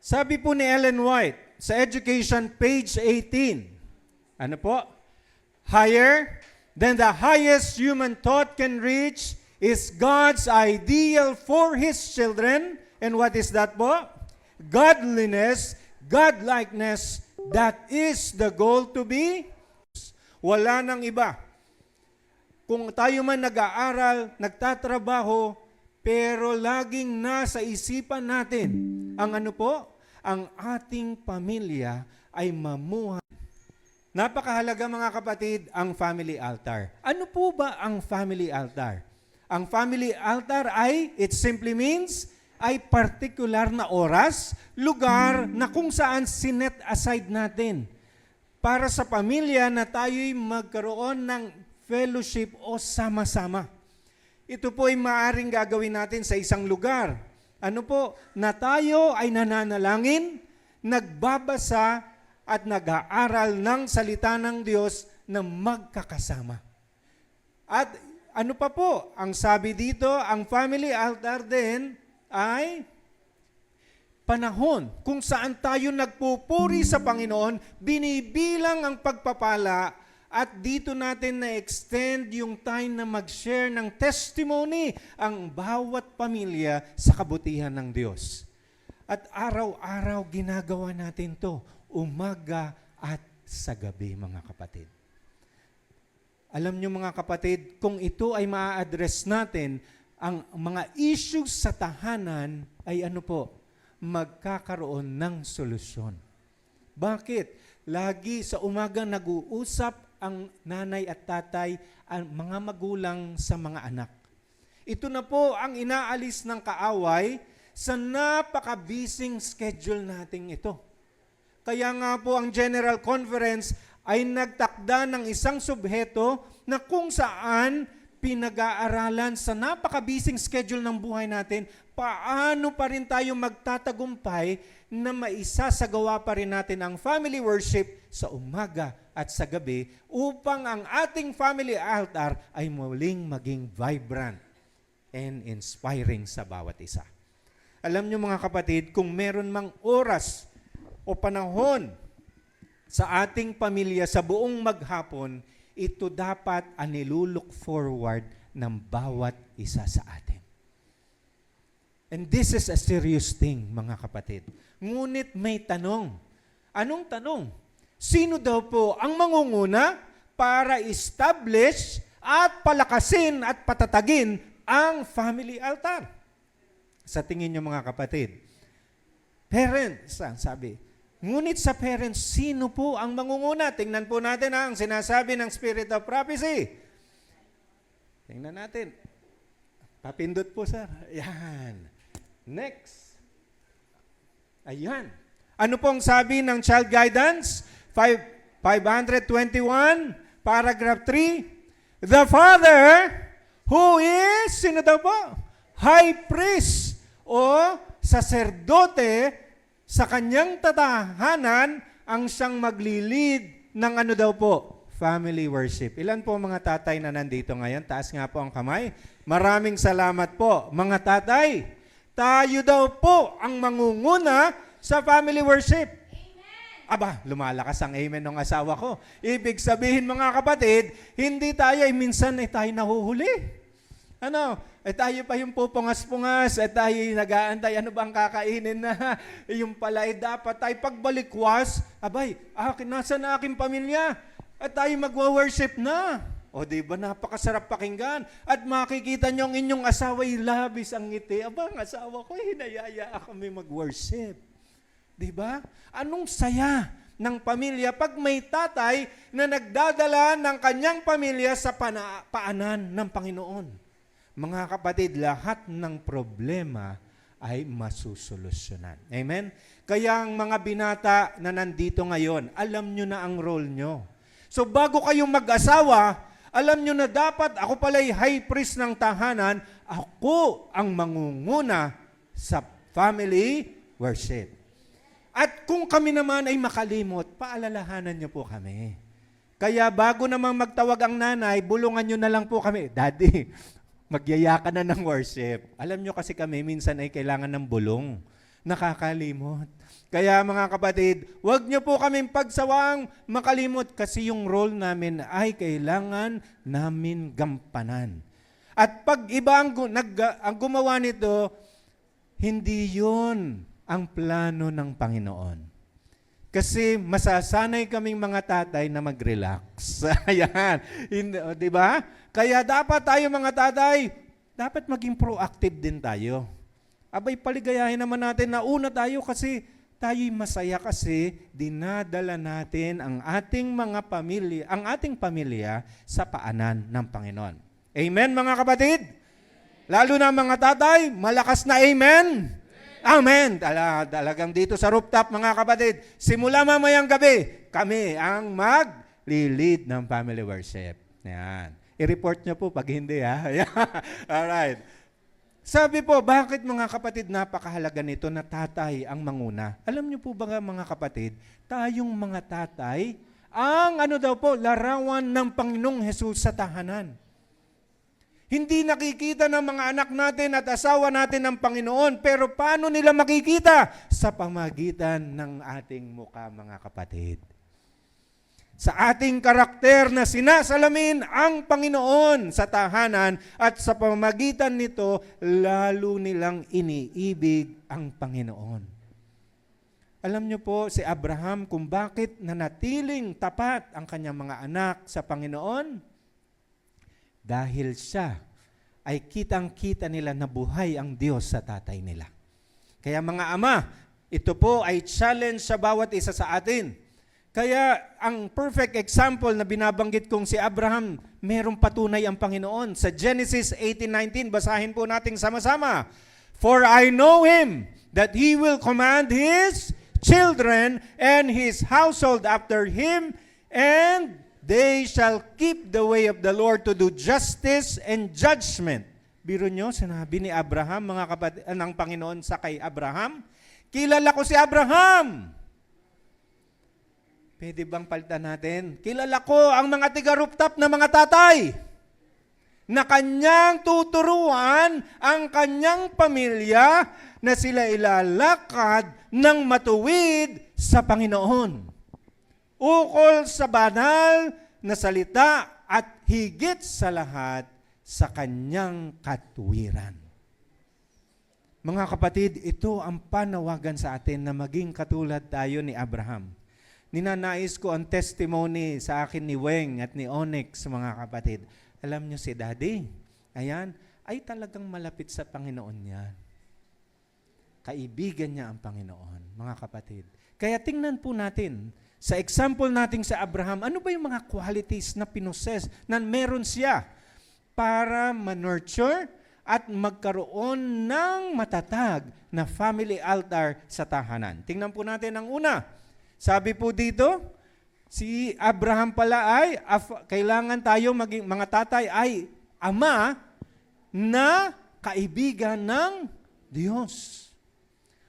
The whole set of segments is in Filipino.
Sabi po ni Ellen White sa Education, page 18, ano po? Higher than the highest human thought can reach is God's ideal for His children. And what is that po? Godliness, godlikeness, that is the goal to be. Wala nang iba. Kung tayo man nag-aaral, nagtatrabaho, pero laging nasa isipan natin, ang ano po? Ang ating pamilya ay mamuhay. Napakahalaga mga kapatid, ang family altar. Ano po ba ang family altar? Ang family altar ay, it simply means, ay particular na oras, lugar na kung saan sinet aside natin para sa pamilya na tayo'y magkaroon ng fellowship o sama-sama. Ito po ay maaaring gagawin natin sa isang lugar. Ano po? Na tayo ay nananalangin, nagbabasa, at nag-aaral ng salita ng Diyos na magkakasama. At ano pa po? Ang sabi dito, ang family altar din ay panahon kung saan tayo nagpupuri sa Panginoon, binibilang ang pagpapala, at dito natin na-extend yung time na mag-share ng testimony ang bawat pamilya sa kabutihan ng Diyos. At araw-araw ginagawa natin to, umaga at sa gabi, mga kapatid. Alam nyo mga kapatid, kung ito ay maa-address natin, ang mga issues sa tahanan ay ano po, magkakaroon ng solusyon. Bakit? Lagi sa umaga nag-uusap ang nanay at tatay, ang mga magulang sa mga anak. Ito na po ang inaalis ng kaaway sa napaka-busy schedule nating ito. Kaya nga po ang General Conference ay nagtakda ng isang subheto na kung saan pinag-aaralan sa napaka-busy schedule ng buhay natin, paano pa rin tayo magtatagumpay na maisasagawa pa rin natin ang family worship sa umaga at sa gabi upang ang ating family altar ay muling maging vibrant and inspiring sa bawat isa. Alam niyo mga kapatid, kung meron mang oras o panahon sa ating pamilya sa buong maghapon, ito dapat ang nilulook forward ng bawat isa sa atin. And this is a serious thing, mga kapatid. Ngunit may tanong. Anong tanong? Sino daw po ang mangunguna para establish at palakasin at patatagin ang family altar? Sa tingin niyo mga kapatid, parents, ang sabi. Ngunit sa parents, sino po ang mangunguna? Tingnan po natin ang sinasabi ng Spirit of Prophecy. Tingnan natin. Papindot po, sir. Ayan. Next. Ayan. Ano pong sabi ng Child Guidance? 521, paragraph 3. The Father, who is, sino daw po? High Priest o saserdote sa kanyang tatahanan, ang siyang maglilid ng ano daw po? Family worship. Ilan po mga tatay na nandito ngayon? Taas nga po ang kamay. Maraming salamat po. Mga tatay, tayo daw po ang mangunguna sa family worship. Amen. Aba, lumalakas ang amen ng asawa ko. Ibig sabihin mga kapatid, hindi tayo minsan ay tayo nahuhuli. Ano? Tayo pa yung pupungas-pungas, tayo nag-aantay, ano ba ang kakainin na? Yung pala dapat tayo pagbalikwas, abay, nasa na aking pamilya? At tayo magwa-worship na. O diba, napakasarap pakinggan. At makikita nyo ang inyong asawa'y labis ang ngiti. Aba, ang asawa ko, hinayaya kami mag-worship. Diba? Anong saya ng pamilya pag may tatay na nagdadala ng kanyang pamilya sa paanan ng Panginoon? Mga kapatid, lahat ng problema ay masusolusyonan. Amen? Kaya ang mga binata na nandito ngayon, alam nyo na ang role nyo. So bago kayong mag-asawa, alam nyo na dapat ako pala'y high priest ng tahanan, ako ang mangunguna sa family worship. At kung kami naman ay makalimot, paalalahanan nyo po kami. Kaya bago namang magtawag ang nanay, bulungan nyo na lang po kami. Daddy, magyaya ka na ng worship. Alam nyo kasi kami, minsan ay kailangan ng bulong. nakakalimot. Kaya mga kapatid, huwag niyo po kaming pagsawang makalimot kasi yung role namin ay kailangan namin gampanan. At pag iba ang gumawa nito, hindi yun ang plano ng Panginoon. Kasi masasanay kaming mga tatay na mag-relax. Ayan. Di ba? Kaya dapat tayo mga tatay, dapat maging proactive din tayo. Abay, paligayahin naman natin na una tayo kasi tayo'y masaya kasi dinadala natin ang ating pamilya sa paanan ng Panginoon. Amen mga kapatid? Lalo na mga tatay, malakas na amen? Amen! Talagang dito sa rooftop mga kapatid, simula mamayang gabi, kami ang mag-lead ng family worship. Yan. I-report nyo po pag hindi ha. Alright. Sabi po, bakit mga kapatid napakahalaga nito na tatay ang manguna? Alam niyo po ba mga kapatid, tayong mga tatay, ang larawan ng Panginoong Hesus sa tahanan. Hindi nakikita ng mga anak natin at asawa natin ng Panginoon, pero paano nila makikita? Sa pamagitan ng ating muka mga kapatid. Sa ating karakter na sinasalamin ang Panginoon sa tahanan at sa pamamagitan nito, lalo nilang iniibig ang Panginoon. Alam niyo po si Abraham kung bakit nanatiling tapat ang kanyang mga anak sa Panginoon? Dahil siya ay kitang-kita nila na buhay ang Diyos sa tatay nila. Kaya mga ama, ito po ay challenge sa bawat isa sa atin. Kaya ang perfect example na binabanggit kong si Abraham, merong patunay ang Panginoon. Sa Genesis 18:19, basahin po natin sama-sama. For I know him, that he will command his children and his household after him, and they shall keep the way of the Lord to do justice and judgment. Biro nyo, sinabi ni Abraham, mga kapatid, ng Panginoon sa kay Abraham, kilala ko si Abraham. Pwede bang palitan natin? Kilala ko ang mga tiga-rooftop na mga tatay na kanyang tuturuan ang kanyang pamilya na sila ilalakad ng matuwid sa Panginoon. Ukol sa banal na salita at higit sa lahat sa kanyang katuwiran. Mga kapatid, ito ang panawagan sa atin na maging katulad tayo ni Abraham. Ninanais ko ang testimony sa akin ni Weng at ni Onyx, mga kapatid. Alam nyo si Daddy, ayan, ay talagang malapit sa Panginoon yan. Kaibigan niya ang Panginoon, mga kapatid. Kaya tingnan po natin, sa example natin sa Abraham, ano ba yung mga qualities na pinoses, na meron siya para ma-nurture at magkaroon ng matatag na family altar sa tahanan. Tingnan po natin ang una. Sabi po dito, si Abraham pala ay, kailangan tayo maging, mga tatay ay ama na kaibigan ng Diyos.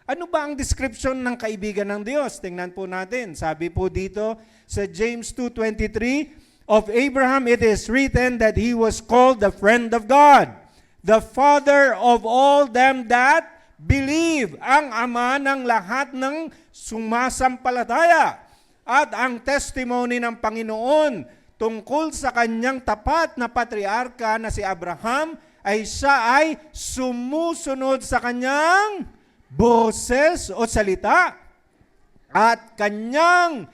Ano ba ang description ng kaibigan ng Diyos? Tingnan po natin. Sabi po dito sa James 2:23, of Abraham it is written that he was called the friend of God, the father of all them that believe, ang ama ng lahat ng sumasampalataya. At ang testimony ng Panginoon tungkol sa kanyang tapat na patriarka na si Abraham ay siya ay sumusunod sa kanyang boses o salita at kanyang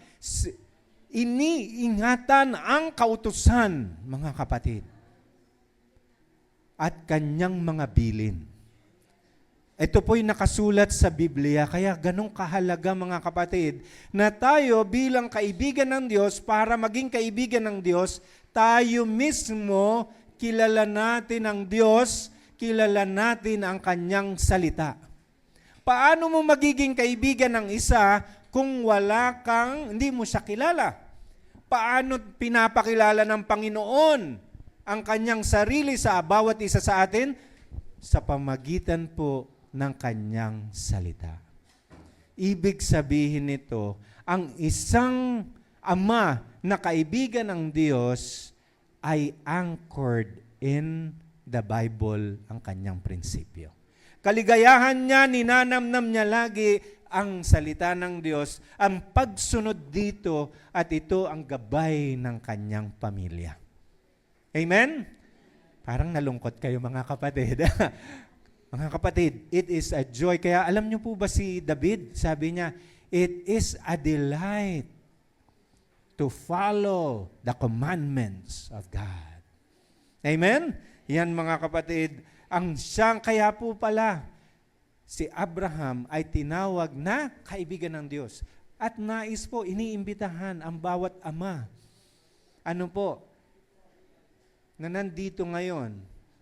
iniingatan ang kautusan, mga kapatid, at kanyang mga bilin. Ito po'y nakasulat sa Biblia, kaya ganun kahalaga mga kapatid, na tayo bilang kaibigan ng Diyos, para maging kaibigan ng Diyos, tayo mismo kilala natin ang Diyos, kilala natin ang kanyang salita. Paano mo magiging kaibigan ng isa kung hindi mo siya kilala? Paano pinapakilala ng Panginoon ang kanyang sarili sa bawat isa sa atin? Sa pamagitan po ng kanyang salita. Ibig sabihin nito, ang isang ama na kaibigan ng Diyos ay anchored in the Bible ang kanyang prinsipyo. Kaligayahan niya, ninanamnam niya lagi ang salita ng Diyos, ang pagsunod dito, at ito ang gabay ng kanyang pamilya. Amen? Parang nalungkot kayo mga kapatid. Mga kapatid, it is a joy. Kaya alam niyo po ba si David, sabi niya, it is a delight to follow the commandments of God. Amen? Yan mga kapatid, ang siyang kaya po pala, si Abraham ay tinawag na kaibigan ng Diyos. At nais po, iniimbitahan ang bawat ama. Ano po? Na nandito ngayon,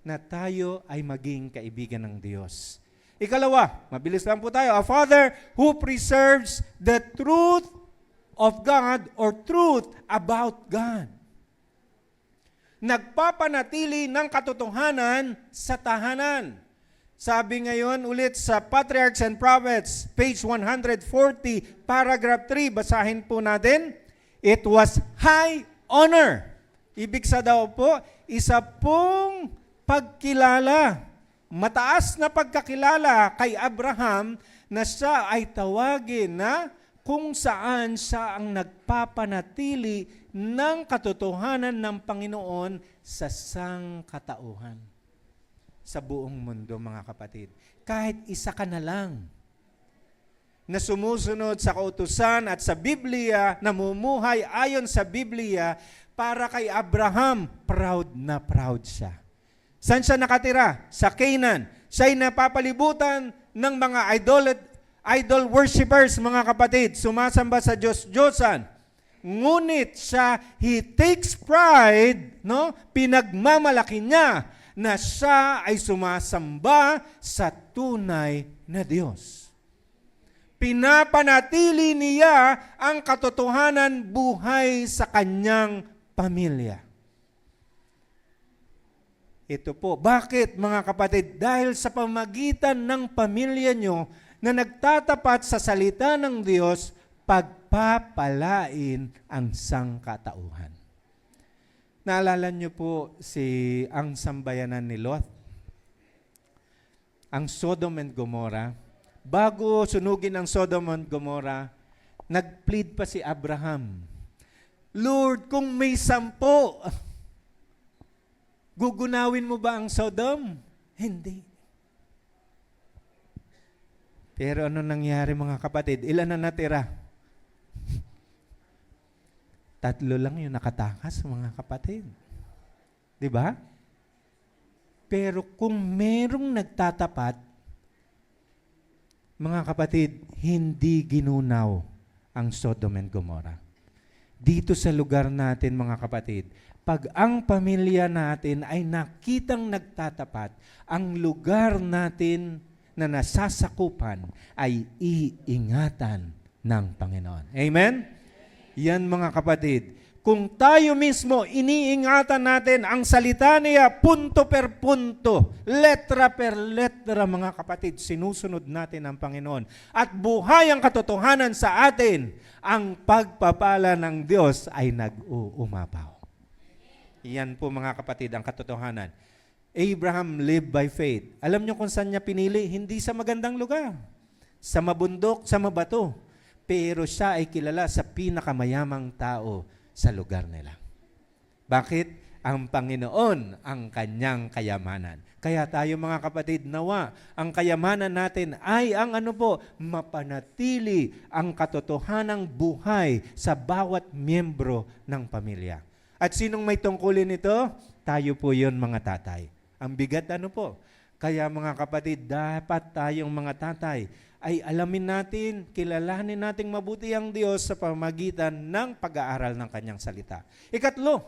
na tayo ay maging kaibigan ng Diyos. Ikalawa, mabilis lang po tayo. A father who preserves the truth of God or truth about God. Nagpapanatili ng katotohanan sa tahanan. Sabi ngayon ulit sa Patriarchs and Prophets, page 140, paragraph 3, basahin po natin. It was high honor. Ibig sa daw po, isa pong pagkilala, mataas na pagkakilala kay Abraham na siya ay tawagin na kung saan siya ang nagpapanatili ng katotohanan ng Panginoon sa sangkatauhan. Sa buong mundo, mga kapatid. Kahit isa ka na lang na sumusunod sa kautusan at sa Biblia, namumuhay ayon sa Biblia, para kay Abraham, proud na proud siya. Saan siya nakatira? Sa Canaan. Siya'y napapalibutan ng mga idol worshippers, mga kapatid, sumasamba sa Diyos-Diyosan. Ngunit siya, he takes pride, no? Pinagmamalaki niya na siya ay sumasamba sa tunay na Diyos. Pinapanatili niya ang katotohanan buhay sa kanyang pamilya. Ito po, bakit mga kapatid? Dahil sa pamagitan ng pamilya nyo na nagtatapat sa salita ng Diyos, pagpapalain ang sangkatauhan. Naalala niyo po ang sambayanan ni Lot? Ang Sodom and Gomorrah. Bago sunugin ang Sodom and Gomorrah, nag-plead pa si Abraham, Lord, kung may 10, gugunawin mo ba ang Sodom? Hindi. Pero ano nangyari mga kapatid? Ilan na natira? 3 lang yung nakatakas mga kapatid. Di ba? Pero kung merong nagtatapat, mga kapatid, hindi ginunaw ang Sodom and Gomorrah. Dito sa lugar natin, mga kapatid, pag ang pamilya natin ay nakitang nagtatapat, ang lugar natin na nasasakupan ay iingatan ng Panginoon. Amen? Yan mga kapatid. Kung tayo mismo, iniingatan natin ang salita niya, punto per punto, letra per letra, mga kapatid, sinusunod natin ang Panginoon. At buhay ang katotohanan sa atin, ang pagpapala ng Diyos ay nag-uumapaw. Yan po mga kapatid, ang katotohanan. Abraham lived by faith. Alam niyo kung saan niya pinili? Hindi sa magandang lugar. Sa mabundok, sa mabato. Pero siya ay kilala sa pinakamayamang tao sa lugar nila. Bakit? Ang Panginoon ang kanyang kayamanan. Kaya tayo mga kapatid, nawa, ang kayamanan natin ay ang mapanatili ang katotohanang buhay sa bawat miyembro ng pamilya. At sinong may tungkulin nito? Tayo po yun mga tatay. Ang bigat Kaya mga kapatid, dapat tayong mga tatay ay alamin natin, kilalanin nating mabuti ang Diyos sa pamamagitan ng pag-aaral ng kanyang salita. Ikatlo,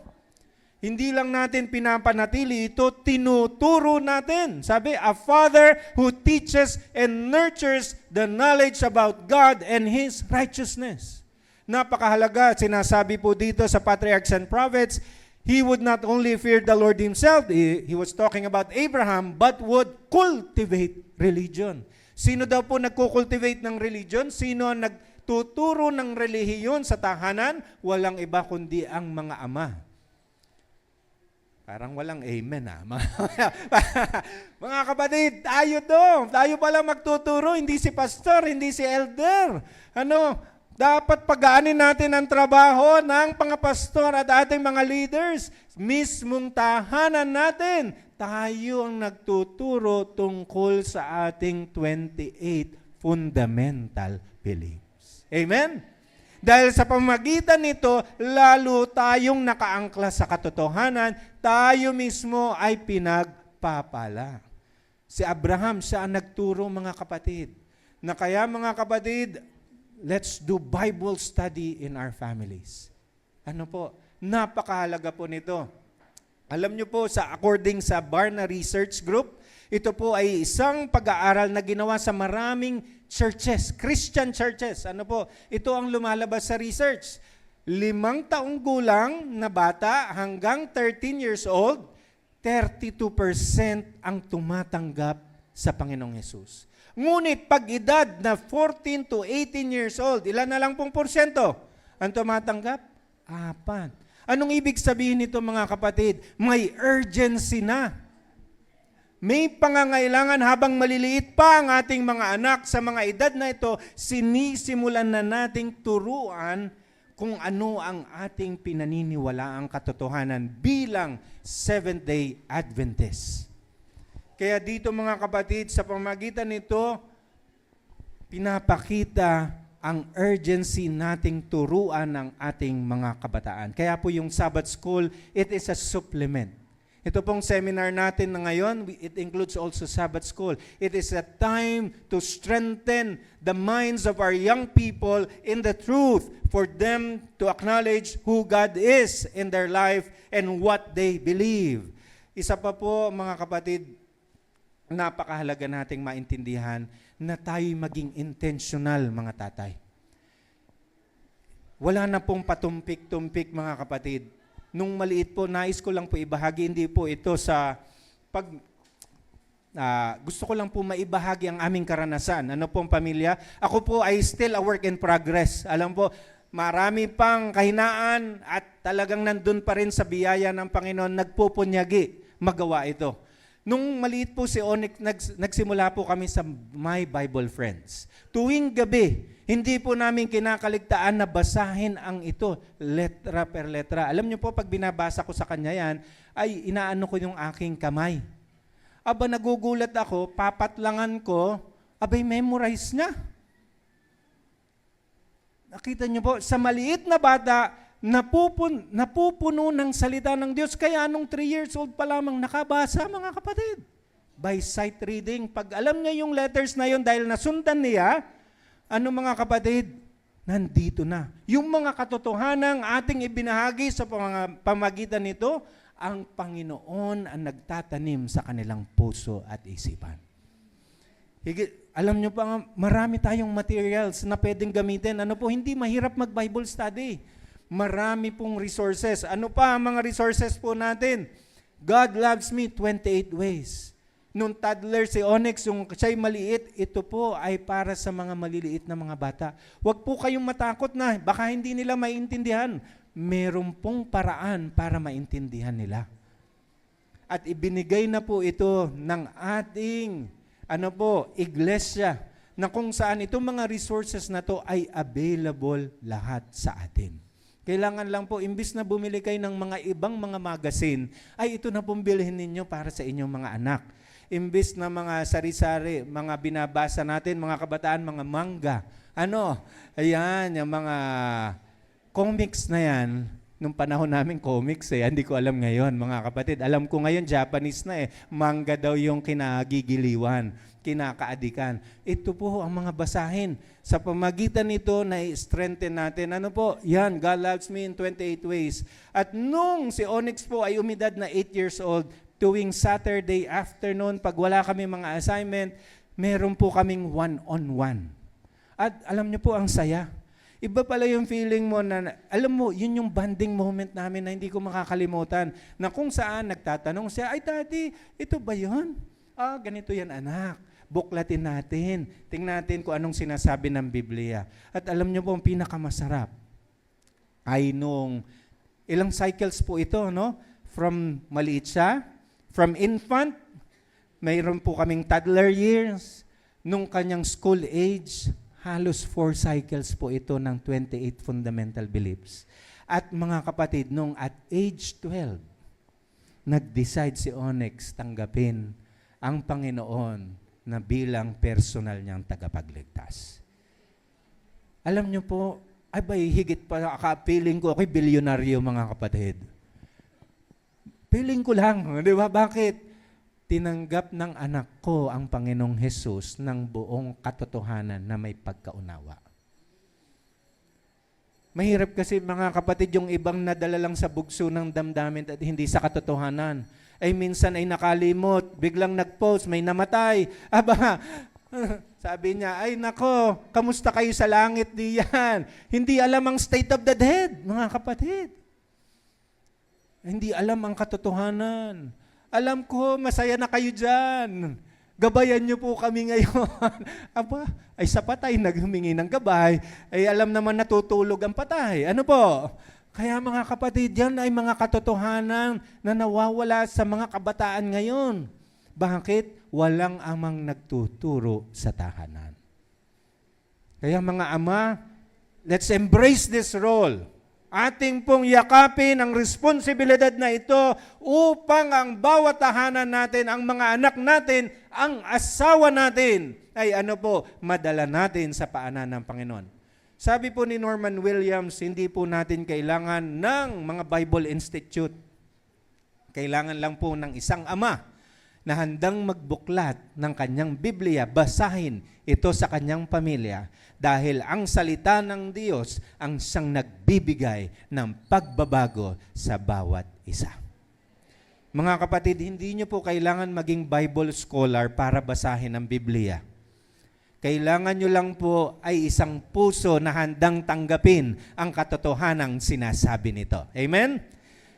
hindi lang natin pinapanatili ito, tinuturo natin. Sabi, a father who teaches and nurtures the knowledge about God and His righteousness. Napakahalaga, sinasabi po dito sa Patriarchs and Prophets, he would not only fear the Lord himself, he was talking about Abraham, but would cultivate religion. Sino daw po nagkukultivate ng religion? Sino ang nagtuturo ng relihiyon sa tahanan? Walang iba kundi ang mga ama. Parang walang amen Mga kapatid, tayo pala magtuturo, hindi si pastor, hindi si elder. Dapat pagaanin natin ang trabaho ng pangapastor at ating mga leaders. Mismong tahanan natin, tayo ang nagtuturo tungkol sa ating 28 fundamental beliefs. Amen? Dahil sa pamamagitan nito, lalo tayong nakaangkla sa katotohanan, tayo mismo ay pinagpapala. Si Abraham, siya ang nagturo, mga kapatid, na kaya mga kapatid, let's do Bible study in our families. Napakahalaga po nito. Alam niyo po, according sa Barna Research Group, ito po ay isang pag-aaral na ginawa sa maraming churches, Christian churches. Ito ang lumalabas sa research. 5 taong gulang na bata hanggang 13 years old, 32% ang tumatanggap sa Panginoong Hesus. Ngunit pag edad na 14 to 18 years old, ilan na lang pong porsyento ang tumatanggap? 4. Anong ibig sabihin nito, mga kapatid? May urgency na. May pangangailangan habang maliliit pa ang ating mga anak sa mga edad na ito, sinisimulan na nating turuan kung ano ang ating pinaniniwalaang katotohanan bilang Seventh-day Adventist. Kaya dito, mga kapatid, sa pamamagitan nito, pinapakita ang urgency nating turuan ng ating mga kabataan. Kaya po yung Sabbath School, it is a supplement. Ito pong seminar natin na ngayon, it includes also Sabbath School. It is a time to strengthen the minds of our young people in the truth, for them to acknowledge who God is in their life and what they believe. Isa pa po, mga kapatid, napakahalaga nating maintindihan na tayo'y maging intentional, mga tatay. Wala na pong patumpik-tumpik, mga kapatid. Nung maliit po, nais ko lang po ibahagi, hindi po ito sa gusto ko lang po maibahagi ang aming karanasan. Pong pamilya? Ako po ay still a work in progress. Alam po, marami pang kahinaan at talagang nandun pa rin sa biyaya ng Panginoon, nagpupunyagi magawa ito. Nung maliit po si Onyx, nagsimula po kami sa My Bible Friends. Tuwing gabi, hindi po namin kinakaligtaan na basahin ang ito, letra per letra. Alam niyo po, pag binabasa ko sa kanya yan, ay inaano ko yung aking kamay. Nagugulat ako, papatlangan ko, memorize niya. Nakita niyo po, sa maliit na bata, napupuno ng salita ng Diyos. Kaya nung 3 years old pa lamang nakabasa, mga kapatid. By sight reading. Pag alam niya yung letters na yun, dahil nasundan niya, mga kapatid, nandito na. Yung mga katotohanang ating ibinahagi sa pamagitan nito, ang Panginoon ang nagtatanim sa kanilang puso at isipan. Alam nyo pa, marami tayong materials na pwedeng gamitin. Hindi mahirap mag-Bible study. Marami pong resources. Ano pa ang mga resources po natin? God loves me 28 ways. Nung toddler si Onyx, yung siya'y maliit, ito po ay para sa mga maliliit na mga bata. Huwag po kayong matakot na, baka hindi nila maintindihan. Meron pong paraan para maintindihan nila. At ibinigay na po ito ng ating, iglesia, na kung saan itong mga resources na to ay available lahat sa atin. Kailangan lang po, imbis na bumili kayo ng mga ibang mga magazine, ay ito na pong bilhin ninyo para sa inyong mga anak. Imbis na mga sari-sari, mga binabasa natin, mga kabataan, mga manga. Ayan, yung mga comics na yan. Nung panahon namin comics hindi ko alam ngayon, mga kapatid. Alam ko ngayon, Japanese na Manga daw yung kinagigiliwan, kinakaadikan. Ito po ang mga basahin. Sa pamagitan nito, na-strengthen natin. Yan, God loves me in 28 ways. At nung si Onyx po ay umidad na 8 years old, tuwing Saturday afternoon, pag wala kami mga assignment, meron po kaming one-on-one. At alam niyo po, ang saya. Iba pala yung feeling mo na, alam mo, yun yung bonding moment namin na hindi ko makakalimutan. Na kung saan nagtatanong siya, ay daddy, ito ba yun? Ganito yan anak. Buklatin natin. Tingnan natin kung anong sinasabi ng Biblia. At alam niyo po, ang pinakamasarap ay nung ilang cycles po ito, from maliit siya, from infant, mayroon po kaming toddler years, nung kanyang school age, halos 4 cycles po ito ng 28 fundamental beliefs. At mga kapatid, nung at age 12, nag-decide si Onyx tanggapin ang Panginoon na bilang personal niyang tagapagligtas. Alam niyo po, ay ba higit pa, feeling ko, ako'y bilyonaryo mga kapatid. Feeling ko lang, di ba? Bakit? Tinanggap ng anak ko ang Panginoong Hesus ng buong katotohanan na may pagkaunawa. Mahirap kasi mga kapatid yung ibang nadala lang sa bugso ng damdamin at hindi sa katotohanan. Ay minsan ay nakalimot, biglang nag-post, may namatay. Aba, sabi niya, ay nako, kamusta kayo sa langit diyan? Hindi alam ang state of the dead, mga kapatid. Hindi alam ang katotohanan. Alam ko, masaya na kayo dyan. Gabayan niyo po kami ngayon. Aba, ay sa patay naghumingi ng gabay, ay alam naman natutulog ang patay. Ano po? Kaya mga kapatid, yan ay mga katotohanan na nawawala sa mga kabataan ngayon. Bakit? Walang amang nagtuturo sa tahanan. Kaya mga ama, let's embrace this role. Ating pong yakapin ang responsibilidad na ito upang ang bawat tahanan natin, ang mga anak natin, ang asawa natin, ay madala natin sa paanan ng Panginoon. Sabi po ni Norman Williams, hindi po natin kailangan ng mga Bible Institute. Kailangan lang po ng isang ama na handang magbuklat ng kanyang Biblia, basahin ito sa kanyang pamilya dahil ang salita ng Diyos ang siyang nagbibigay ng pagbabago sa bawat isa. Mga kapatid, hindi niyo po kailangan maging Bible scholar para basahin ang Biblia. Kailangan nyo lang po ay isang puso na handang tanggapin ang katotohanang sinasabi nito. Amen?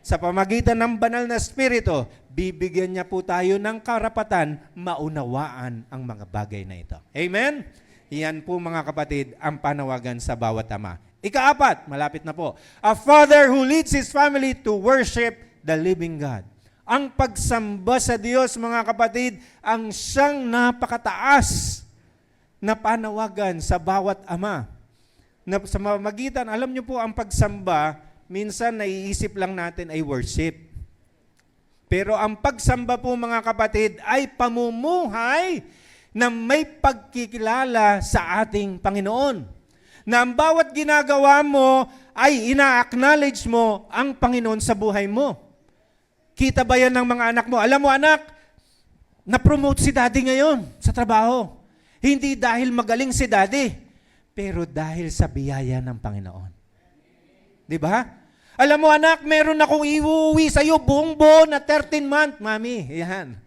Sa pamagitan ng banal na Espiritu, bibigyan niya po tayo ng karapatan maunawaan ang mga bagay na ito. Amen? Yan po mga kapatid ang panawagan sa bawat ama. Ika-4, malapit na po. A father who leads his family to worship the living God. Ang pagsamba sa Diyos mga kapatid, ang siyang napakataas na panawagan sa bawat ama. Na sa pamamagitan, alam niyo po ang pagsamba, minsan naiisip lang natin ay worship. Pero ang pagsamba po mga kapatid ay pamumuhay na may pagkikilala sa ating Panginoon. Na ang bawat ginagawa mo ay ina-acknowledge mo ang Panginoon sa buhay mo. Kita ba yan ng mga anak mo? Alam mo anak, na-promote si daddy ngayon sa trabaho. Hindi dahil magaling si daddy, pero dahil sa biyaya ng Panginoon. Di ba? Alam mo anak, meron akong iuwi sa'yo buong buo na 13-month, mami. Yan.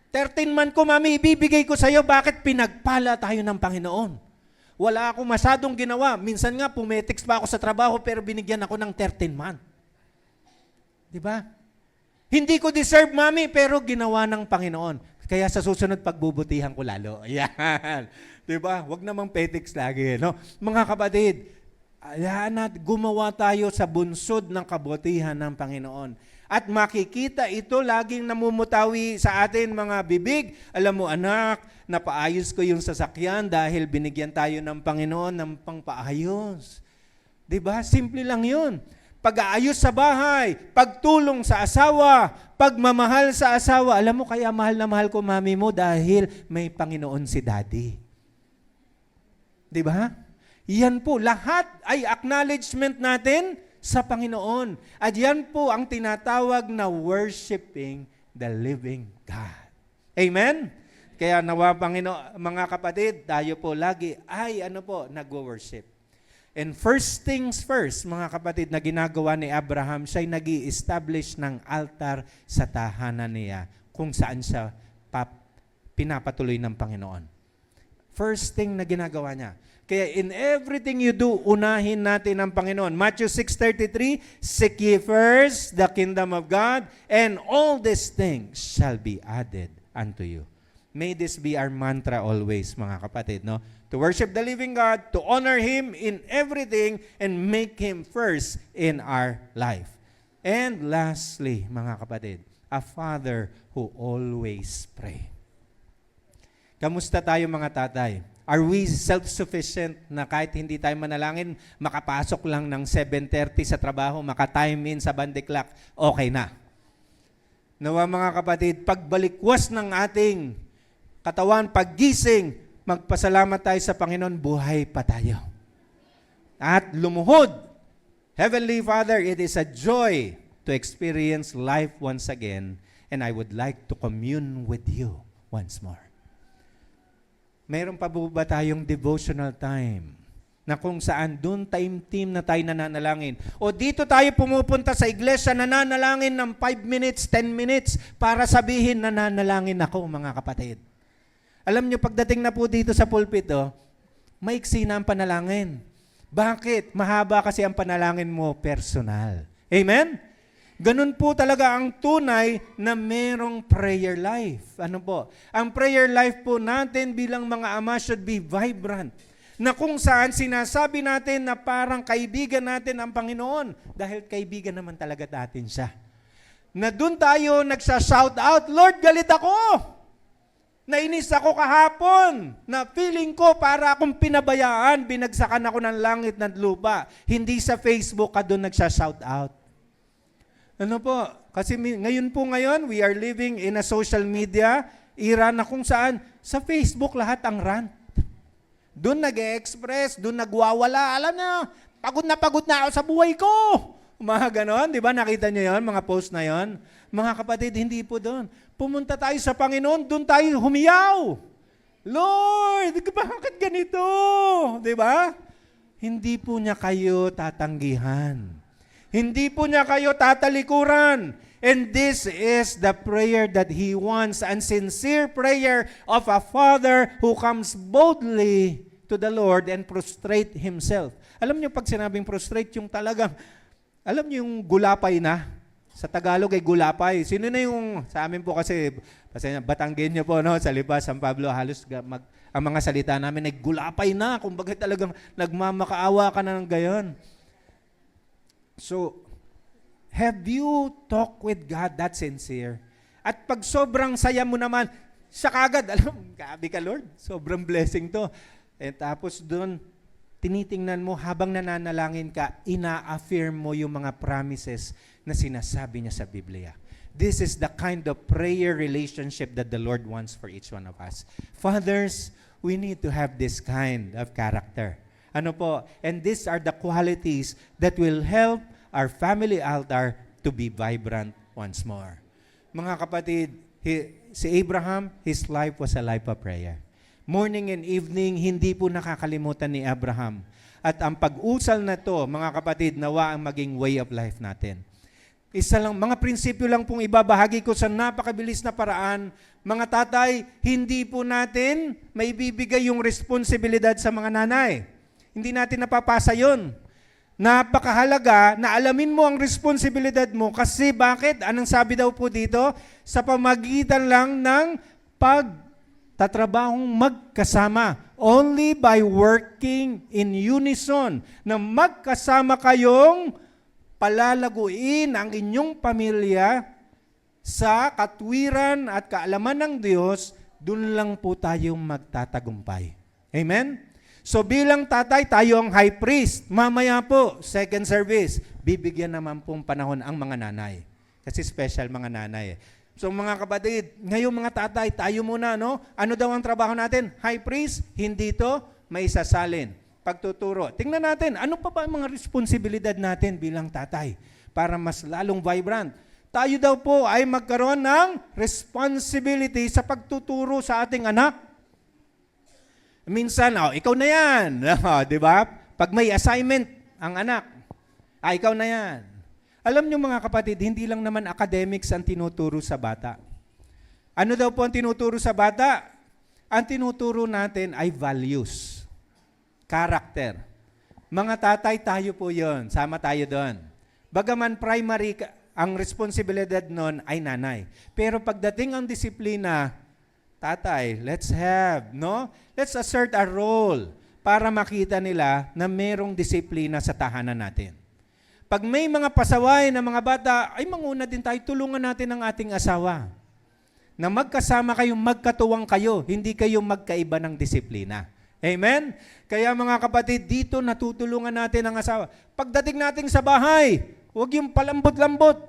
13-month ko, mami, ibibigay ko sa'yo. Bakit pinagpala tayo ng Panginoon? Wala akong masyadong ginawa. Minsan nga, pumetiks pa ako sa trabaho, pero binigyan ako ng 13-month. Di ba? Hindi ko deserve, mami, pero ginawa ng Panginoon. Kaya sa susunod, pagbubutihan ko lalo. Ayan. Di ba? Huwag namang petiks lagi. No? Mga kapatid, ayan at gumawa tayo sa bunsod ng kabutihan ng Panginoon. At makikita ito laging namumutawi sa atin mga bibig. Alam mo anak, napaayos ko yung sasakyan dahil binigyan tayo ng Panginoon ng pangpaayos. Diba? Simple lang yun. Pag-aayos sa bahay, pagtulong sa asawa, pagmamahal sa asawa. Alam mo kaya mahal na mahal ko mami mo dahil may Panginoon si daddy. Diba? Yan po, lahat ay acknowledgement natin sa Panginoon. At yan po ang tinatawag na worshiping the living God. Amen? Kaya nawa Panginoon, mga kapatid, tayo po lagi ay nag-worship. And first things first, mga kapatid, na ginagawa ni Abraham, siya'y nag-i-establish ng altar sa tahanan niya kung saan siya pinapatuloy ng Panginoon. First thing na ginagawa niya. Kaya in everything you do, unahin natin ang Panginoon. Matthew 6:33, seek ye first the kingdom of God, and all these things shall be added unto you. May this be our mantra always, mga kapatid, no? To worship the living God, to honor Him in everything, and make Him first in our life. And lastly, mga kapatid, a father who always pray. Kamusta tayo mga tatay? Are we self-sufficient na kahit hindi tayo manalangin, makapasok lang ng 7:30 sa trabaho, maka-time in sa band clock, okay na? Nawa mga kapatid, pagbalikwas ng ating katawan, paggising, magpasalamat tayo sa Panginoon, buhay pa tayo. At lumuhod. Heavenly Father, it is a joy to experience life once again, and I would like to commune with you once more. Mayroon pa ba tayong devotional time na kung saan doon team na tayo nananalangin? O dito tayo pumupunta sa iglesia, nananalangin ng 5 minutes, 10 minutes para sabihin nananalangin ako, mga kapatid. Alam nyo, pagdating na po dito sa pulpit, maiksi na ang panalangin. Bakit? Mahaba kasi ang panalangin mo personal. Amen? Ganun po talaga ang tunay na merong prayer life. Ano po? Ang prayer life po natin bilang mga ama should be vibrant. Na kung saan sinasabi natin na parang kaibigan natin ang Panginoon dahil kaibigan naman talaga natin siya. Na doon tayo nagsa-shout out, Lord, galit ako! Nainis ako kahapon na feeling ko para akong pinabayaan, binagsakan ako ng langit at lupa. Hindi sa Facebook ka doon nagsa-shout out. Ano po? Kasi ngayon, we are living in a social media era na kung saan sa Facebook lahat ang rant. Doon nag-e-express, doon nagwawala. Alam na pagod na ako sa buhay ko. Mga ganon, di ba? Nakita niyo yon, mga post na yon. Mga kapatid, hindi po doon. Pumunta tayo sa Panginoon, doon tayo humiyaw. Lord, bakit ganito? Di ba? Hindi po niya kayo tatanggihan. Hindi po niya kayo tatalikuran. And this is the prayer that He wants, and sincere prayer of a father who comes boldly to the Lord and prostrate himself. Alam niyo, pag sinabing prostrate, yung talagang, alam niyo yung gulapay na? Sa Tagalog ay gulapay. Sino na yung, sa amin po kasi, Batanggenyo po, no? Sa Lipa, San Pablo, halos ang mga salita namin ay gulapay na. Kumbaga talagang nagmamakaawa ka na ng gayon. So, have you talked with God that sincere? At pag sobrang saya mo naman, siya kagad, alam, gabi ka Lord, sobrang blessing to. And tapos doon, tinitingnan mo habang nananalangin ka, ina-affirm mo yung mga promises na sinasabi niya sa Biblia. This is the kind of prayer relationship that the Lord wants for each one of us. Fathers, we need to have this kind of character. Ano po? And these are the qualities that will help our family altar to be vibrant once more. Mga kapatid, si Abraham, his life was a life of prayer. Morning and evening, hindi po nakakalimutan ni Abraham. At ang pag-usal na to, mga kapatid, nawa ang maging way of life natin. Isa lang, mga prinsipyo lang pong ibabahagi ko sa napakabilis na paraan. Mga tatay, hindi po natin maibibigay yung responsibilidad sa mga nanay. Hindi natin napapasa yun. Napakahalaga na alamin mo ang responsibilidad mo kasi bakit? Anong sabi daw po dito? Sa pamagitan lang ng pagtatrabahong magkasama. Only by working in unison na magkasama kayong palalaguin ang inyong pamilya sa katwiran at kaalaman ng Diyos, dun lang po tayong magtatagumpay. Amen? So bilang tatay, tayo ang high priest. Mamaya po, second service, bibigyan naman pong panahon ang mga nanay. Kasi special mga nanay. So mga kapatid, ngayong mga tatay, tayo muna, no? Ano daw ang trabaho natin? High priest, hindi to, may sasalin. Pagtuturo. Tingnan natin, ano pa ba ang mga responsibilidad natin bilang tatay para mas lalong vibrant? Tayo daw po ay magkaroon ng responsibility sa pagtuturo sa ating anak. Minsan, ikaw na yan. Di ba? Pag may assignment ang anak, ikaw na yan. Alam niyo mga kapatid, hindi lang naman academics ang tinuturo sa bata. Ano daw po ang tinuturo sa bata? Ang tinuturo natin ay values, character. Mga tatay, tayo po yon. Sama tayo doon. Bagaman primary, ang responsibilidad nun ay nanay. Pero pagdating ang disiplina, tatay, let's assert a role para makita nila na merong disiplina sa tahanan natin. Pag may mga pasaway na mga bata, ay manguna din tayo, tulungan natin ang ating asawa. Na magkasama kayo, magkatuwang kayo, hindi kayo magkaiba ng disiplina. Amen? Kaya mga kapatid, dito natutulungan natin ang asawa. Pagdating natin sa bahay, huwag yung palambot-lambot.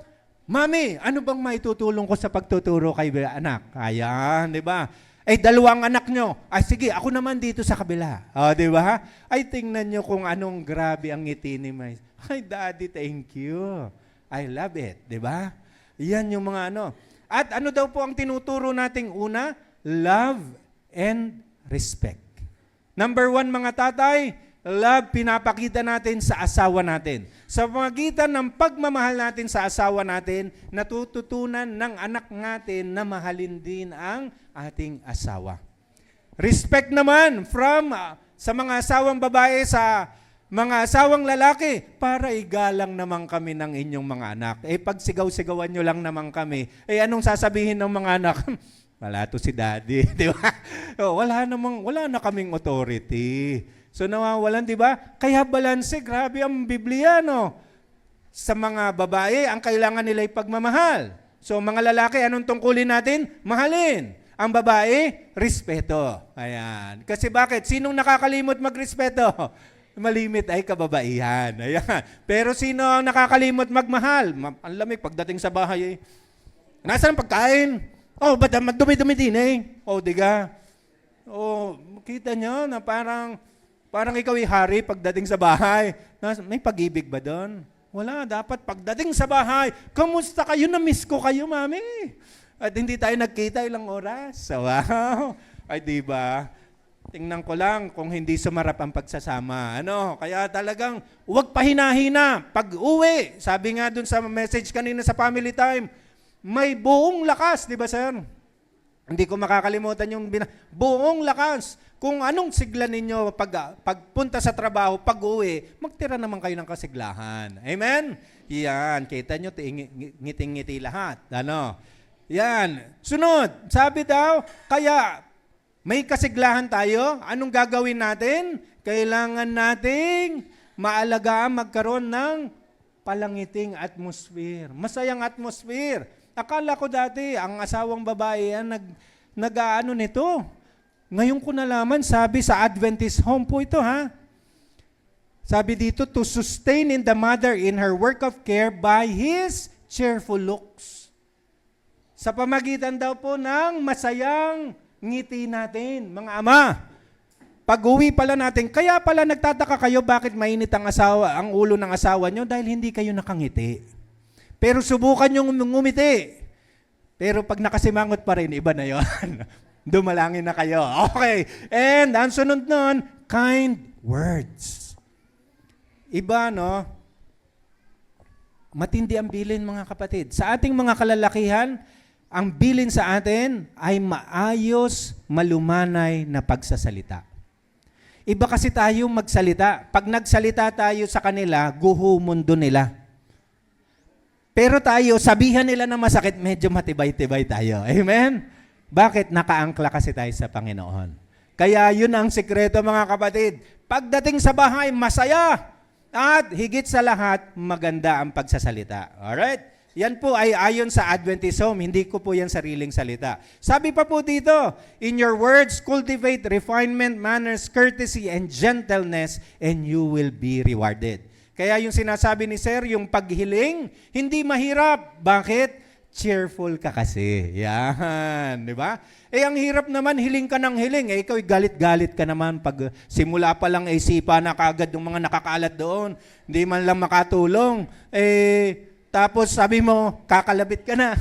Mami, ano bang maitutulong ko sa pagtuturo kay anak? Ayan, di ba? Ay, dalawang anak nyo. Ay, sige, ako naman dito sa kabila. O, di ba? Ay, tingnan nyo kung anong grabe ang ngiti ni May. Ay, Daddy, thank you. I love it. Di ba? Yan yung mga ano. At ano daw po ang tinuturo nating una? Love and respect. Number 1, mga tatay, love pinapakita natin sa asawa natin. Sa pamagitan ng pagmamahal natin sa asawa natin, natututunan ng anak natin na mahalin din ang ating asawa. Respect naman sa mga asawang babae sa mga asawang lalaki, para igalang naman kami ng inyong mga anak. Pag sigaw-sigawan nyo lang naman kami, anong sasabihin ng mga anak? Wala to si Daddy, di ba? Wala na kaming authority. So nawawalan, di ba? Kaya balanse, grabe ang Biblia, no? Sa mga babae, ang kailangan nila ay pagmamahal. So mga lalaki, anong tungkulin natin? Mahalin. Ang babae, respeto. Ayan. Kasi bakit? Sinong nakakalimot magrespeto? Malimit ay kababaihan. Ayan. Pero sino ang nakakalimot magmahal? Ang lamig pagdating sa bahay. Nasaan ang pagkain? Oh, ba't dumi-dumi din diga? Kita nyo na parang ikaw ay hari pagdating sa bahay. May pag-ibig ba doon? Wala. Dapat pagdating sa bahay, kamusta kayo? Na-miss ko kayo, mami. At hindi tayo nagkita ilang oras. Wow. Ay, di ba? Tingnan ko lang kung hindi sumarap ang pagsasama. Kaya talagang huwag pahina-hina. Pag-uwi, sabi nga dun sa message kanina sa family time, may buong lakas, di ba sir? Hindi ko makakalimutan yung buong lakas. Kung anong sigla ninyo pagpunta sa trabaho, pag-uwi, magtira naman kayo ng kasiglahan. Amen? Yan, kita nyo, ngiting-ngiti lahat. Yan. Sunod, sabi daw, kaya may kasiglahan tayo. Anong gagawin natin? Kailangan nating maalagaan magkaroon ng palangiting atmosphere. Masayang atmosphere. Akala ko dati, ang asawang babae yan nag-aano nito. Ngayon ko nalaman, sabi sa Adventist home po ito, ha? Sabi dito, to sustain in the mother in her work of care by his cheerful looks. Sa pamagitan daw po ng masayang ngiti natin, mga ama. Pag-uwi pala natin, kaya pala nagtataka kayo bakit mainit ang ulo ng asawa nyo dahil hindi kayo nakangiti. Pero subukan nyo ngumiti. Pero pag nakasimangot pa rin, iba na yon. Dumalangin na kayo. Okay. And ang sunod nun, kind words. Iba, no? Matindi ang bilin, mga kapatid. Sa ating mga kalalakihan, ang bilin sa atin ay maayos, malumanay na pagsasalita. Iba kasi tayo magsalita. Pag nagsalita tayo sa kanila, guhumundo nila. Pero tayo, sabihan nila na masakit, medyo matibay-tibay tayo. Amen? Bakit? Nakaangkla kasi tayo sa Panginoon. Kaya yun ang sikreto, mga kapatid. Pagdating sa bahay, masaya. At higit sa lahat, maganda ang pagsasalita. Alright? Yan po ay ayon sa Adventist home, hindi ko po yan sariling salita. Sabi pa po dito, in your words, cultivate refinement, manners, courtesy, and gentleness, and you will be rewarded. Kaya yung sinasabi ni Sir, yung paghiling, hindi mahirap. Bakit? Cheerful ka kasi. Yan, di ba? Ang hirap naman, hiling ka ng hiling. Ikaw galit-galit ka naman pag simula pa lang sipa na kagad yung mga nakakalat doon. Hindi man lang makatulong. Tapos sabi mo, kakalabit ka na.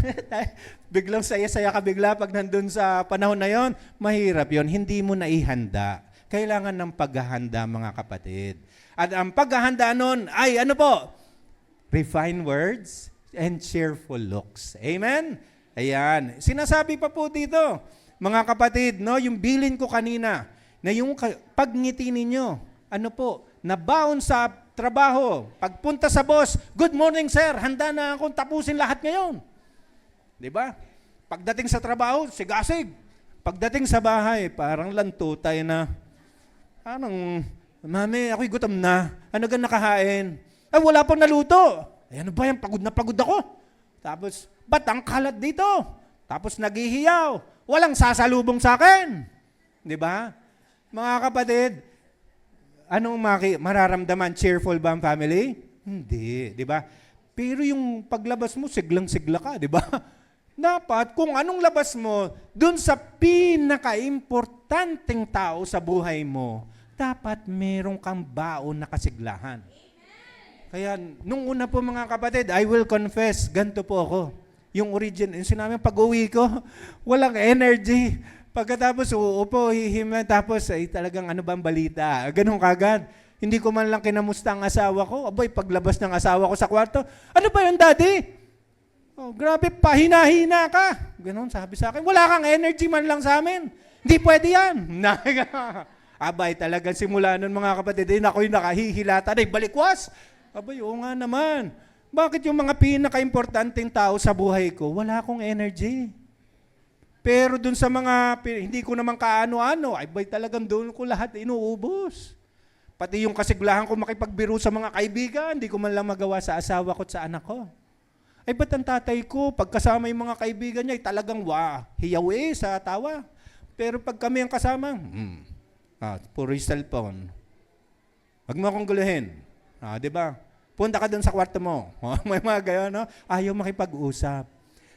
Biglang saya-saya ka bigla pag nandun sa panahon na yon. Mahirap yon. Hindi mo naihanda. Kailangan ng paghahanda, mga kapatid. At ang paghahanda nun ay ano po? Refined words and cheerful looks. Amen? Ayan. Sinasabi pa po dito, mga kapatid, no, yung bilin ko kanina, na yung pagngiti ninyo, ano po, nabaon sa trabaho, pagpunta sa boss, good morning sir, handa na akong tapusin lahat ngayon. Di ba? Pagdating sa trabaho, sigasig. Pagdating sa bahay, parang lantutay na. Mami, ako'y gutom na. Ano gan nakahain? Ay, wala pang naluto. Ay, ano ba yan? Pagod na pagod ako. Tapos, ba't ang kalat dito? Tapos naghihiyaw. Walang sasalubong sa akin. Di ba? Mga kapatid, anong mararamdaman? Cheerful ba ang family? Hindi. Di ba? Pero yung paglabas mo, siglang-sigla ka. Di ba? Dapat, kung anong labas mo, dun sa pinaka-importanting tao sa buhay mo, dapat meron kang baon na kasiglahan. Kaya, nung una po mga kapatid, I will confess, ganito po ako. Yung origin, yung sinabi, pag-uwi ko, walang energy. Pagkatapos, uupo, hihima, tapos, ay talagang ano bang balita? Ganun kagad. Hindi ko man lang kinamusta ang asawa ko. Aboy, paglabas ng asawa ko sa kwarto, ano ba yun, daddy? Oh, grabe, pahina-hina ka. Ganun, sabi sa akin, wala kang energy man lang sa amin. Hindi pwede yan. Abay, talagang simula nun mga kapatid, ako'y nakahihilata na, balikwas. Abay, oo nga naman. Bakit yung mga pinaka-importanting tao sa buhay ko, wala akong energy? Pero dun sa mga, hindi ko naman kaano-ano, ay talagang doon ko lahat inuubos. Pati yung kasiglahan ko makipagbiro sa mga kaibigan, hindi ko man lang magawa sa asawa ko at sa anak ko. Ay ba't ang tatay ko, pagkasama yung mga kaibigan niya, ay talagang hiyaw sa tawa. Pero pag kami ang kasama, puro yung cellphone. Huwag mo akong guluhin. Di ba? Punta ka dun sa kwarto mo. May mga gayon, no? Ayaw makipag-usap.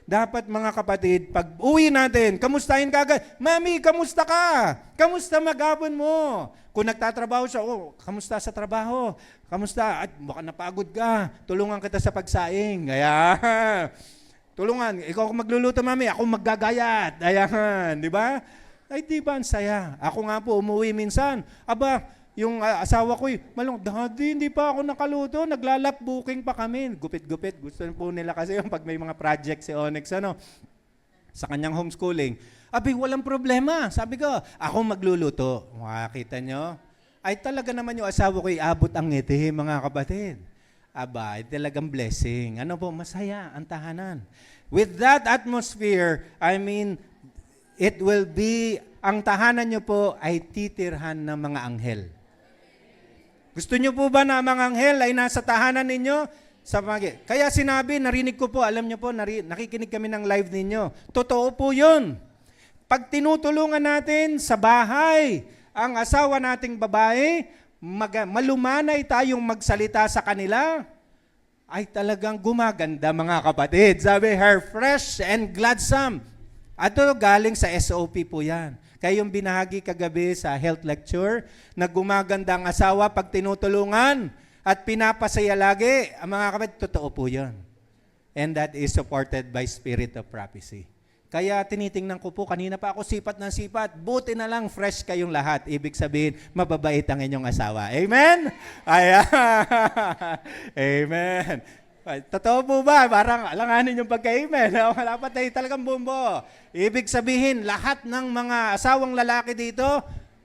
Dapat mga kapatid, pag uwi natin, kamustahin ka agad. Mami, kamusta ka? Kamusta maghapon mo? Kung nagtatrabaho siya, kamusta sa trabaho? Kamusta? At baka napagod ka. Tulungan kita sa pagsaing. Ayan. Tulungan. Ikaw kung magluluto, mami. Ako maggagayat. Ayan. Di ba? Ay, di ba ang saya? Ako nga po, umuwi minsan. Aba, yung asawa ko, daddy, hindi pa ako nakaluto. Naglalap booking pa kami. Gupit-gupit. Gusto po nila kasi yung pag may mga project si Onyx, sa kanyang homeschooling. Abi, walang problema. Sabi ko, ako magluluto. Makakita nyo? Ay talaga naman yung asawa ko, abot ang ngiti, mga kapatid. Aba, ay talagang blessing. Ano po, masaya ang tahanan. With that atmosphere, it will be, ang tahanan nyo po ay titirhan ng mga anghel. Gusto nyo po ba na mga anghel ay nasa tahanan ninyo? Kaya sinabi, narinig ko po, alam nyo po, nakikinig kami ng live ninyo. Totoo po yun. Pag tinutulungan natin sa bahay, ang asawa nating babae, malumanay tayong magsalita sa kanila, ay talagang gumaganda mga kapatid. Sabi, her fresh and gladsome. Ato galing sa SOP po yan. Kaya yung binahagi kagabi sa health lecture, na gumaganda ang asawa pag tinutulungan at pinapasaya lagi, ang mga kapatid, totoo po yan. And that is supported by spirit of prophecy. Kaya tinitingnan ko po, kanina pa ako sipat ng sipat, buti na lang fresh kayong lahat. Ibig sabihin, mababait ang inyong asawa. Amen? Ayan. Amen. Totoo po ba? Parang alanganin yung pagka-amen. Wala pa tayo talagang bumbo. Ibig sabihin, lahat ng mga asawang lalaki dito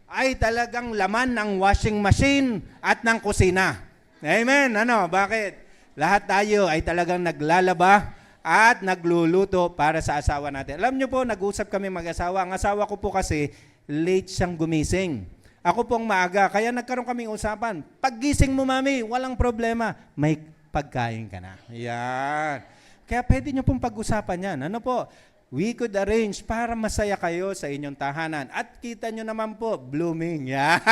ay talagang laman ng washing machine at ng kusina. Amen? Bakit? Lahat tayo ay talagang naglalaba at nagluluto para sa asawa natin. Alam nyo po, nag-usap kami mag-asawa. Ang asawa ko po kasi, late siyang gumising. Ako pong maaga, kaya nagkaroon kaming usapan. Paggising mo, mami, walang problema. May pagkain ka na. Yan. Kaya pwede nyo pong pag-usapan yan. We could arrange para masaya kayo sa inyong tahanan. At kita nyo naman po, blooming. Yeah.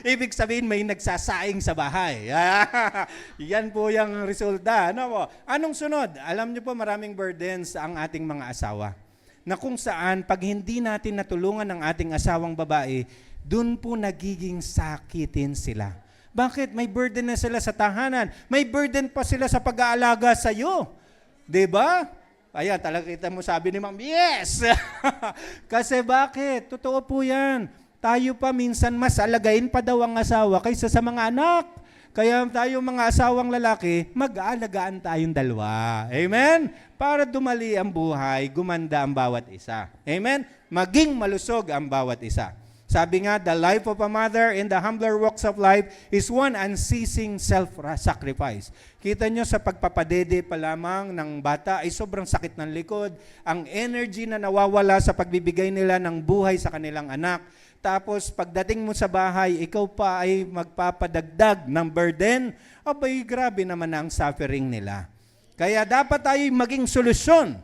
Ibig sabihin, may nagsasaing sa bahay. Yeah. Yan po yung resulta. Anong sunod? Alam nyo po, maraming burdens ang ating mga asawa. Na kung saan, pag hindi natin natulungan ang ating asawang babae, dun po nagiging sakitin sila. Bakit? May burden na sila sa tahanan. May burden pa sila sa pag-aalaga sa iyo. Diba? Ayan, talaga kita mo sabi ni Ma'am, yes! Kasi bakit? Totoo po yan. Tayo pa minsan mas alagain pa daw ang asawa kaysa sa mga anak. Kaya tayo mga asawang lalaki, mag-aalagaan tayong dalawa. Amen? Para dumali ang buhay, gumanda ang bawat isa. Amen? Maging malusog ang bawat isa. Sabi nga, the life of a mother in the humbler walks of life is one unceasing self-sacrifice. Kita nyo sa pagpapadede pa lamang ng bata ay sobrang sakit ng likod. Ang energy na nawawala sa pagbibigay nila ng buhay sa kanilang anak. Tapos pagdating mo sa bahay, ikaw pa ay magpapadagdag ng burden. Abay, grabe naman ang suffering nila. Kaya dapat tayo maging solusyon.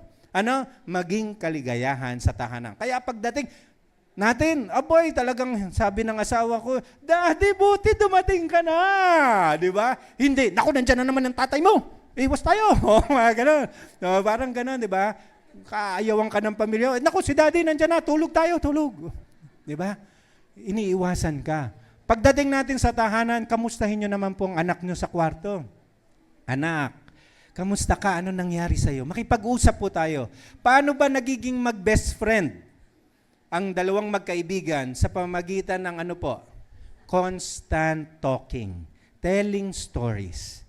Maging kaligayahan sa tahanan. Kaya pagdating natin, aboy, talagang sabi ng asawa ko, Daddy, buti dumating ka na. Di ba? Hindi, naku, nandyan na naman ang tatay mo. Iwas tayo. Mga ganun. Parang ganun, di ba? Kaayawan ka ng pamilya. Naku, si Daddy nandyan na, tulog tayo, tulog. Di ba? Iniiwasan ka. Pagdating natin sa tahanan, kamustahin nyo naman po ang anak nyo sa kwarto. Anak, kamusta ka? Ano nangyari sa'yo? Makipag-usap po tayo. Paano ba nagiging mag-best friend ang dalawang magkaibigan sa pamamagitan ng constant talking, telling stories.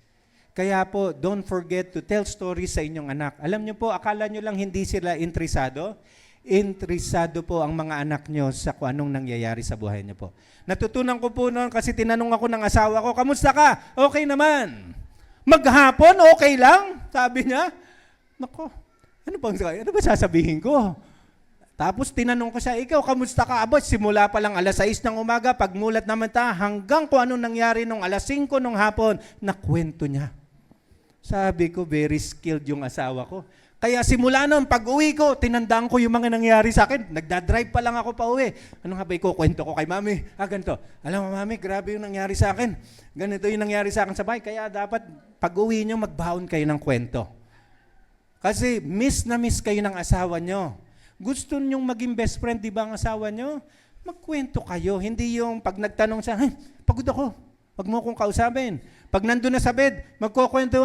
Kaya po, don't forget to tell stories sa inyong anak. Alam niyo po, akala niyo lang hindi sila interesado? Interesado po ang mga anak niyo sa kung anong nangyayari sa buhay niyo po. Natutunan ko po noon kasi tinanong ako ng asawa ko, kamusta ka? Okay naman. Maghapon, okay lang? Sabi niya. Nako, ano ba sasabihin ko? Tapos tinanong ko siya, ikaw, kamusta ka? Aba, simula pa lang alas 6 ng umaga, pagmulat naman hanggang kung anong nangyari nung alas 5 ng hapon, nakwento niya. Sabi ko, very skilled yung asawa ko. Kaya simula noon, pag-uwi ko, tinandaan ko yung mga nangyari sa akin. Nagdadrive pa lang ako pa uwi. Ano nga ba ikukwento ko kay mami? Ganito. Alam mo, mami, grabe yung nangyari sa akin. Ganito yung nangyari sa akin sa bahay. Kaya dapat, pag-uwi nyo, magbaon kayo ng kwento. Kasi miss na miss kayo ng asawa nyo. Gusto nyong maging best friend, di ba ang asawa nyo? Magkwento kayo. Hindi yung pag nagtanong siya, pagod ako. Wag mo akong kausapin. Pag nandun na sa bed, magkukwento.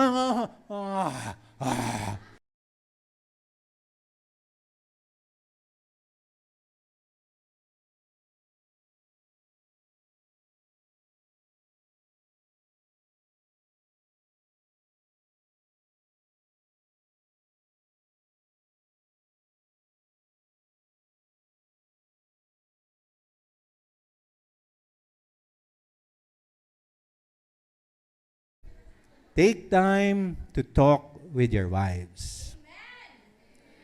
Take time to talk with your wives.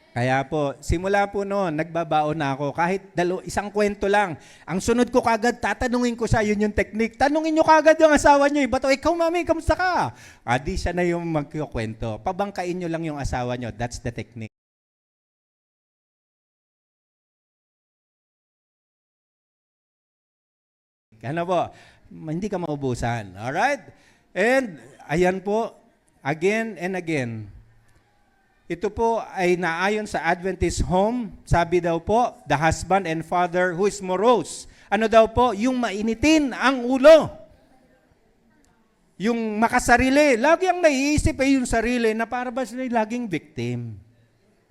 Kaya po, simula po noon, nagbabaon na ako. Kahit isang kwento lang. Ang sunod ko kagad, tatanungin ko siya, yun yung technique. Tanungin nyo kagad yung asawa nyo. Bato, ikaw mami, kamusta ka? Di siya na yung magkikwento. Pabangkain nyo lang yung asawa nyo. That's the technique. Ano po? Hindi ka maubusan. Alright? And ayan po, again and again. Ito po ay naayon sa Adventist home. Sabi daw po, the husband and father who is morose. Ano daw po? Yung mainitin ang ulo. Yung makasarili. Lagi ang naiisip ay yung sarili na para ba sila laging victim.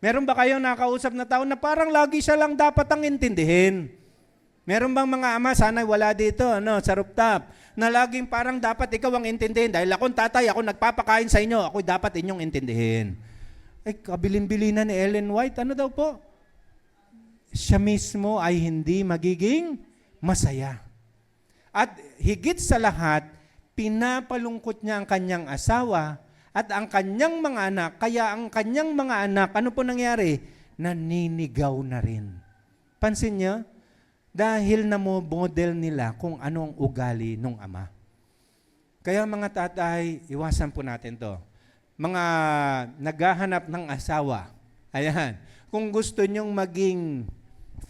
Meron ba kayong nakausap na tao na parang lagi siya lang dapat ang intindihin? Meron bang mga ama, sana wala dito, sa rooftop, na laging parang dapat ikaw ang intindihin. Dahil akong tatay, ako nagpapakain sa inyo, ako dapat inyong intindihin. Kabilin-bilinan ni Ellen White, ano daw po? Siya mismo ay hindi magiging masaya. At higit sa lahat, pinapalungkot niya ang kanyang asawa at ang kanyang mga anak. Kaya ang kanyang mga anak, ano po nangyari? Naninigaw na rin. Pansin niyo? Dahil model nila kung anong ugali ng ama. Kaya mga tatay, iwasan po natin to. Mga naghahanap ng asawa, ayan, kung gusto nyong maging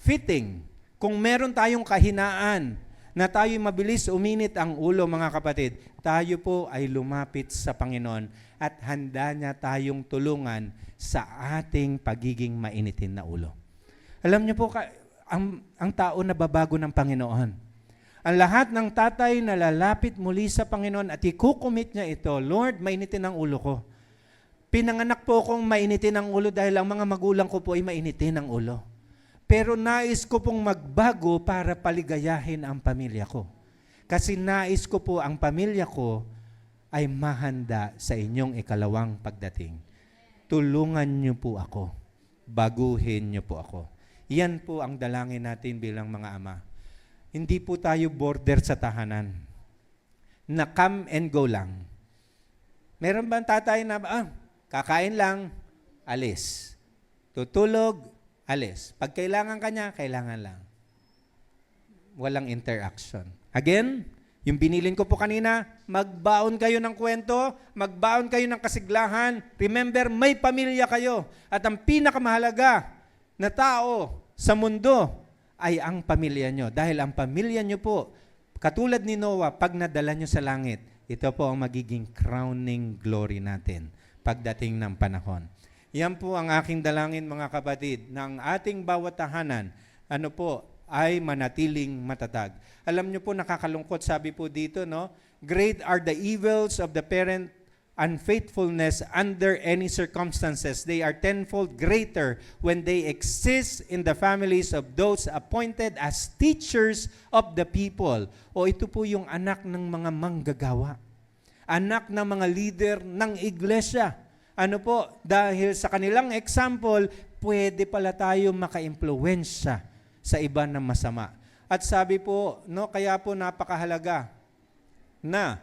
fitting, kung meron tayong kahinaan, na tayo mabilis uminit ang ulo, mga kapatid, tayo po ay lumapit sa Panginoon at handa niya tayong tulungan sa ating pagiging mainitin na ulo. Alam niyo po, ang tao na babago ng Panginoon. Ang lahat ng tatay na lalapit muli sa Panginoon at ikukumit niya ito, Lord, mainitin ang ulo ko. Pinanganak po akong mainitin ang ulo dahil ang mga magulang ko po ay mainitin ang ulo. Pero nais ko pong magbago para paligayahin ang pamilya ko. Kasi nais ko po ang pamilya ko ay mahanda sa inyong ikalawang pagdating. Tulungan niyo po ako. Baguhin niyo po ako. Yan po ang dalangin natin bilang mga ama. hindi po tayo border sa tahanan. Na come and go lang. Meron ba ang tatay na, kakain lang, alis. Tutulog, alis. Pag kailangan kanya, kailangan lang. Walang interaction. Again, yung binilin ko po kanina, magbaon kayo ng kwento, magbaon kayo ng kasiglahan. Remember, may pamilya kayo. At ang pinakamahalaga na tao sa mundo ay ang pamilya nyo. Dahil ang pamilya nyo po, katulad ni Noah, pag nadala nyo sa langit, ito po ang magiging crowning glory natin pagdating ng panahon. Yan po ang aking dalangin, mga kapatid, ng ating bawat tahanan, ay manatiling matatag. Alam nyo po, nakakalungkot, sabi po dito, no? Great are the evils of the parent unfaithfulness under any circumstances. They are tenfold greater when they exist in the families of those appointed as teachers of the people. O ito po yung anak ng mga manggagawa. Anak ng mga leader ng iglesia. Dahil sa kanilang example, pwede pala tayo maka-impluwensya sa iba na masama. At sabi po, kaya po napakahalaga na,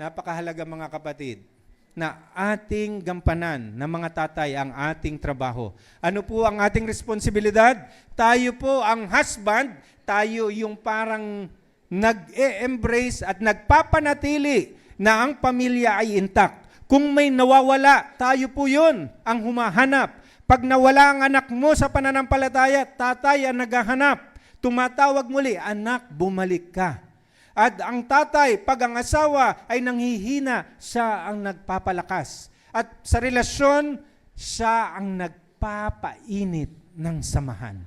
napakahalaga, mga kapatid, na ating gampanan ng mga tatay ang ating trabaho. Ano po ang ating responsibilidad? Tayo po ang husband, tayo yung parang nag-e-embrace at nagpapanatili na ang pamilya ay intact. Kung may nawawala, tayo po yun ang humahanap. Pag nawala ang anak mo sa pananampalataya, tatay ang naghahanap. Tumatawag muli, anak, bumalik ka. At ang tatay, pag ang asawa ay nanghihina, siya ang nagpapalakas. At sa relasyon, siya ang nagpapainit ng samahan.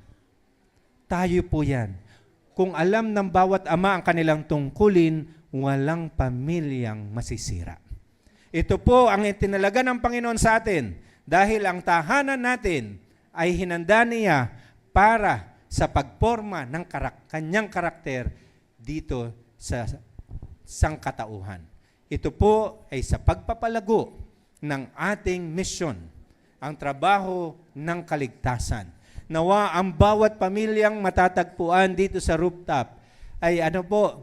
Tayo po yan. Kung alam ng bawat ama ang kanilang tungkulin, walang pamilyang masisira. Ito po ang itinalaga ng Panginoon sa atin. Dahil ang tahanan natin ay hinanda niya para sa pagporma ng kanyang karakter dito sa sangkatauhan. Ito po ay sa pagpapalago ng ating misyon, ang trabaho ng kaligtasan. Nawa ang bawat pamilyang matatagpuan dito sa rooftop ay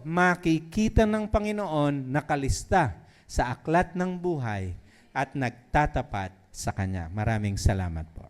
makikita ng Panginoon nakalista sa aklat ng buhay at nagtatapat sa Kanya. Maraming salamat po.